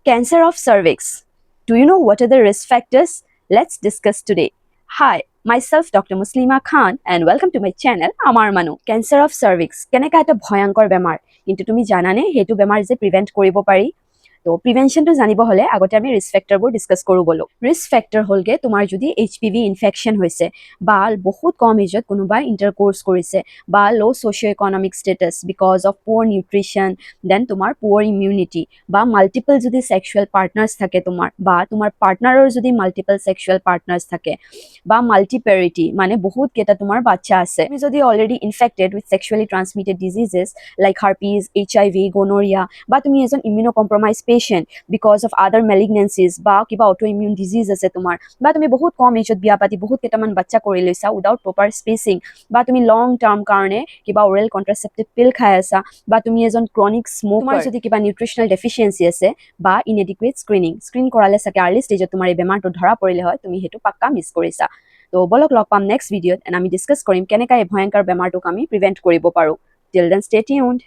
Cancer of cervix. Do you know what are the risk factors? Let's discuss today. Hi, myself Dr. Muslima Khan and welcome to my channel Amar Manu. Cancer of cervix কেনেকা এটা ভয়ঙ্কৰ বেমাৰ কিন্তু তুমি জানানে হেতু বেমাৰ যে প্ৰিভেন্ট কৰিব পাৰি তো প্ৰিভেনশনটো জানিব হলে আগতে আমি ৰিস্ক ফেক্টৰবোৰ ডিসকাস কৰো বলো ৰিস্ক ফেক্টৰ হলগে তোমাৰ যদি এইচপিভি ইনফেকশন হৈছে বা বহুত কম এজত কোনোবাই ইন্টাৰকোৰ্স কৰিছে বা low socio economic status because of poor nutrition then তোমাৰ পুয়াৰ ইমিউনিটি বা মাল্টিপল যদি সেক্সুয়াল পাৰ্টনাৰ্স থাকে বা তোমাৰ পাৰ্টনাৰৰ যদি মাল্টিপল সেক্সুয়াল পাৰ্টনাৰ্স থাকে বা মাল্টিপ্যাৰিটি মানে বহুত কেটা তোমাৰ বাচ্চা আছে তুমি যদি already infected with sexually transmitted diseases like herpes HIV gonorrhoea বা তুমি এজন immunocompromise patient because of other malignancies বা কিবা অটো ইমিউন ডিজিজ আছে তোমাৰ বা তুমি বহুত কম এজত বিয়া পাতি বহুত কেইটামান বাচ্চা কৰি লৈছা উইদাউট প্ৰপাৰ স্পেচিং বা তুমি লং টাৰ্ম কাৰণে কিবা ওৰেল কন্ট্ৰাসেপ্টিভ পিল খাই আছা বা তুমি এজন ক্ৰনিক স্মোকাৰ যদি কিবা নিউট্ৰিশনাল ডেফিচিয়েন্সি আছে বা ইনএডিকুৱেট স্ক্ৰিন কৰালে চাগে আৰ্লি ষ্টেজত তোমাৰ এই বেমাৰটো ধৰা পৰিলে হয় তুমি হেতু পাক্কা মিছ কৰিছা তো বলক লগ পাম নেক্সট ভিডিঅ'ত এণ্ড আমি ডিছকাছ কৰিম কেনেকৈ এই ভয়ংকৰ বেমাৰটোক আমি প্ৰিভেণ্ট কৰিব পাৰোঁ টিল দেন ষ্টে টিউনড